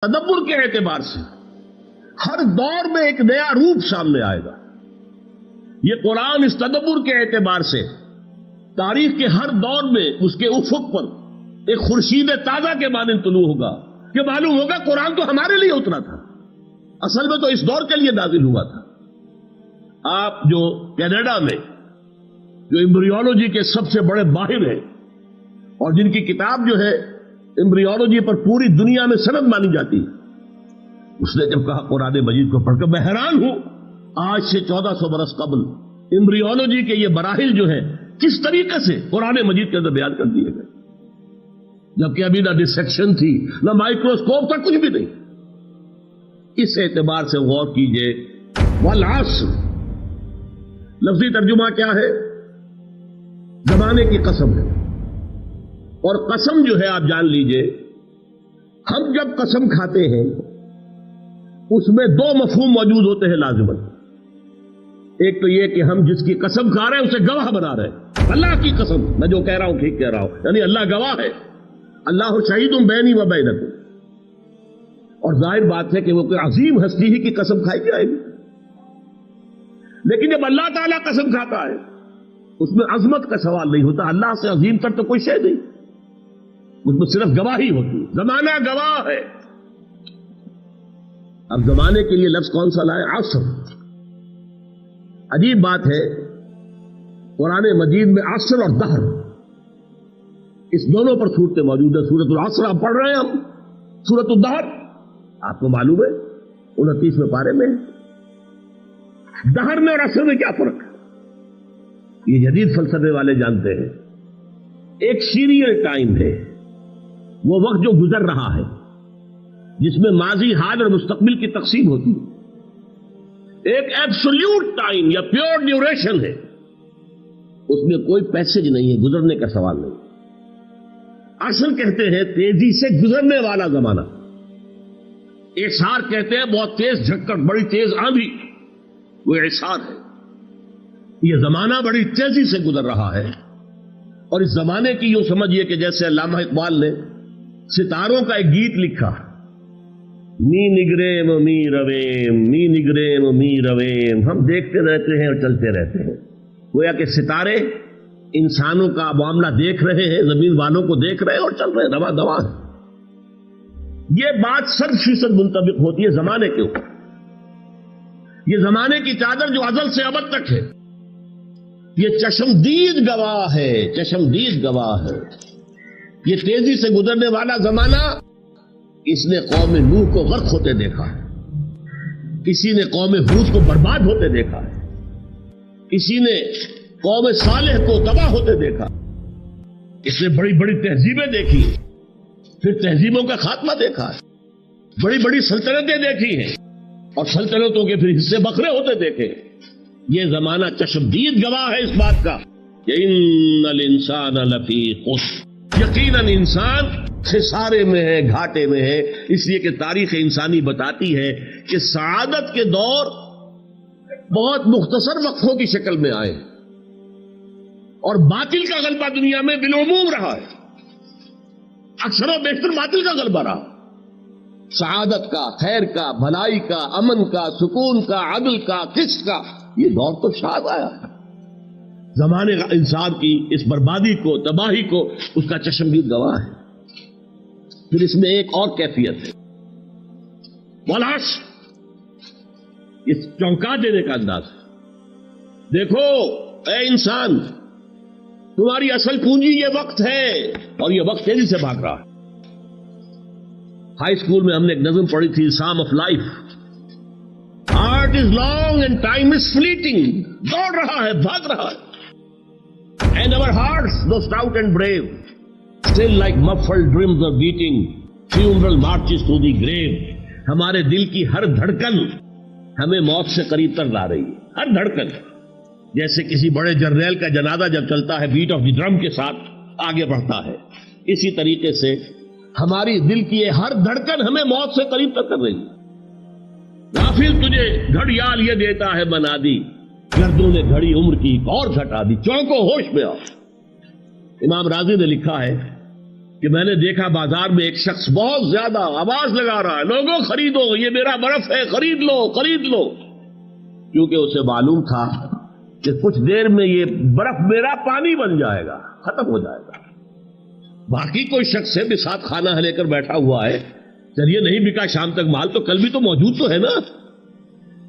تدبر کے اعتبار سے ہر دور میں ایک نیا روپ سامنے آئے گا. یہ قرآن اس تدبر کے اعتبار سے تاریخ کے ہر دور میں اس کے افق پر ایک خورشید تازہ کے مانند طلوع ہوگا کہ معلوم ہوگا قرآن تو ہمارے لیے اترا تھا، اصل میں تو اس دور کے لیے نازل ہوا تھا. آپ جو کینیڈا میں جو ایمبریولوجی کے سب سے بڑے ماہر ہیں اور جن کی کتاب جو ہے ایمبریولوجی پر پوری دنیا میں سند مانی جاتی ہے، اس نے جب کہا قرآن مجید کو پڑھ کر میں حیران ہوں آج سے 1400 برس قبل ایمبریولوجی کے یہ مراحل جو ہیں کس طریقے سے قرآن مجید کے اندر بیان کر دیے گئے، جبکہ ابھی نہ ڈسیکشن تھی نہ مائکروسکوپ تھا، کچھ بھی نہیں. اس اعتبار سے غور کیجئے. والعصر لفظی ترجمہ کیا ہے؟ زمانے کی قسم ہے. اور قسم جو ہے آپ جان لیجئے، ہم جب قسم کھاتے ہیں اس میں دو مفہوم موجود ہوتے ہیں لازماً. ایک تو یہ کہ ہم جس کی قسم کھا رہے ہیں اسے گواہ بنا رہے ہیں. اللہ کی قسم، میں جو کہہ رہا ہوں ٹھیک کہہ رہا ہوں، یعنی اللہ گواہ ہے. اللہ شہید بینی و بینکم. اور ظاہر بات ہے کہ وہ کوئی عظیم ہستی ہی کی قسم کھائی جائے گی. لیکن جب اللہ تعالیٰ قسم کھاتا ہے اس میں عظمت کا سوال نہیں ہوتا. اللہ سے عظیم تر تو کوئی شے نہیں، اس میں صرف گواہی ہوتی ہے. زمانہ گواہ ہے. اب زمانے کے لیے لفظ کون سا لائے؟ عصر. عجیب بات ہے، قرآن مجید میں عصر اور دہر اس دونوں پر صورتیں موجود ہیں. سورۃ العصر آپ پڑھ رہے ہیں، ہم سورۃ الدہر آپ کو معلوم ہے 29ویں پارے میں. دہر میں اور عصر میں کیا فرق ہے؟ یہ جدید فلسفے والے جانتے ہیں. ایک سیریل ٹائم ہے، وہ وقت جو گزر رہا ہے جس میں ماضی، حال اور مستقبل کی تقسیم ہوتی ہے. ایک ایبسولوٹ ٹائم یا پیور ڈیوریشن ہے، اس میں کوئی پیسج نہیں ہے، گزرنے کا سوال نہیں. عصر کہتے ہیں تیزی سے گزرنے والا زمانہ. اعصار کہتے ہیں بہت تیز جھکڑ، بڑی تیز آندھی، وہ اعصار ہے. یہ زمانہ بڑی تیزی سے گزر رہا ہے. اور اس زمانے کی یوں سمجھیے کہ جیسے علامہ اقبال نے ستاروں کا ایک گیت لکھا، می نگریم می رویم می نگریم می رویم، ہم دیکھتے رہتے ہیں اور چلتے رہتے ہیں. گویا کہ ستارے انسانوں کا معاملہ دیکھ رہے ہیں، زمین والوں کو دیکھ رہے ہیں اور چل رہے ہیں رواں دواں. یہ بات 100% منطبق ہوتی ہے زمانے کے اوپر. یہ زمانے کی چادر جو ازل سے ابد تک ہے، یہ چشمدید گواہ ہے، چشمدید گواہ ہے. یہ تیزی سے گزرنے والا زمانہ اس نے قوم نوح کو غرق ہوتے دیکھا ہے، کسی نے قوم ہود کو برباد ہوتے دیکھا ہے، کسی نے قوم صالح کو تباہ ہوتے دیکھا. اس نے بڑی بڑی تہذیبیں دیکھی، پھر تہذیبوں کا خاتمہ دیکھا ہے. بڑی بڑی سلطنتیں دیکھی ہیں اور سلطنتوں کے پھر حصے بکھرے ہوتے دیکھے. یہ زمانہ چشمدید گواہ ہے اس بات کا کہ ان الانسان لفی خسر، یقیناً انسان خسارے میں ہے، گھاٹے میں ہے. اس لیے کہ تاریخ انسانی بتاتی ہے کہ سعادت کے دور بہت مختصر وقفوں کی شکل میں آئے اور باطل کا غلبہ دنیا میں بالعموم رہا ہے. اکثر و بیشتر باطل کا غلبہ رہا. سعادت کا، خیر کا، بھلائی کا، امن کا، سکون کا، عدل کا، قسط کا یہ دور تو شاد آیا ہے. زمانے کا انسان کی اس بربادی کو، تباہی کو اس کا چشمدید گواہ ہے. پھر اس میں ایک اور کیفیت ہے، والعصر، اس چونکا دینے کا انداز ہے. دیکھو اے انسان، تمہاری اصل پونجی یہ وقت ہے اور یہ وقت تیزی سے بھاگ رہا ہے. ہائی اسکول میں ہم نے ایک نظم پڑھی تھی، سام of life. Art is long and time is fleeting. دوڑ رہا ہے، بھاگ رہا ہے. And our hearts, though stout and brave, still like muffled drums are beating funeral marches to the grave. ہمارے دل کی ہر دھڑکن ہمیں موت سے قریب تر لا رہی ہے. ہر دھڑکن جیسے کسی بڑے جرنیل کا جنازہ جب چلتا ہے بیٹ آف دی ڈرم کے ساتھ آگے بڑھتا ہے، اسی طریقے سے ہماری دل کی ہر دھڑکن ہمیں موت سے قریب تر کر رہی ہے. غافل تجھے گھڑیال یہ دیتا ہے بنا دی، گردوں نے گھڑی عمر کی ایک اور گھٹا دی. چونکو ہوش میں آؤ. امام راضی نے لکھا ہے کہ میں نے دیکھا بازار میں ایک شخص بہت زیادہ آواز لگا رہا ہے، لوگوں خریدو، یہ میرا برف ہے، خرید لو خرید لو، کیونکہ اسے معلوم تھا کہ کچھ دیر میں یہ برف میرا پانی بن جائے گا، ختم ہو جائے گا۔ باقی کوئی شخص ہے بساط کھانا لے کر بیٹھا ہوا ہے، چلیے نہیں بکا شام تک مال تو کل بھی تو موجود تو ہے نا،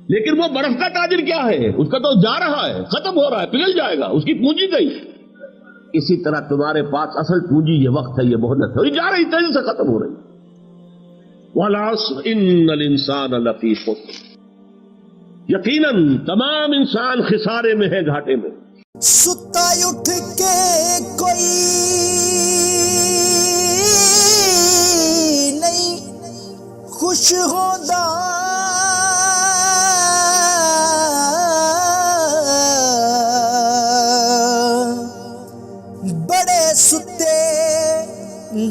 لیکن وہ برف کا تاجر کیا ہے، اس کا تو جا رہا ہے، ختم ہو رہا ہے، پگھل جائے گا، اس کی پونجی گئی۔ اسی طرح تمہارے پاس اصل پونجی یہ وقت ہے، یہ مہلت ہے، جا رہی تیزی سے ختم ہو رہی۔ وَالْعَصْرِ إِنَّ الْإِنسَانَ لَفِي خُسْرٍ، یقیناً تمام انسان خسارے میں ہے، گھاٹے میں۔ ستا اٹھ کے کوئی نہیں خوش ہوتا، بڑے ستے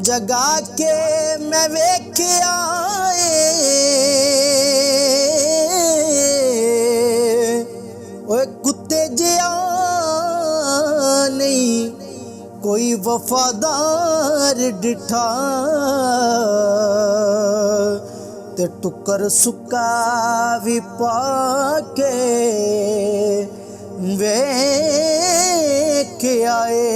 جگا کے میں ویکھیا اوے کتے جیا نہیں کوئی وفادار ڈٹھا، تے ٹکر سکا بھی پا کے ویکھ آئے۔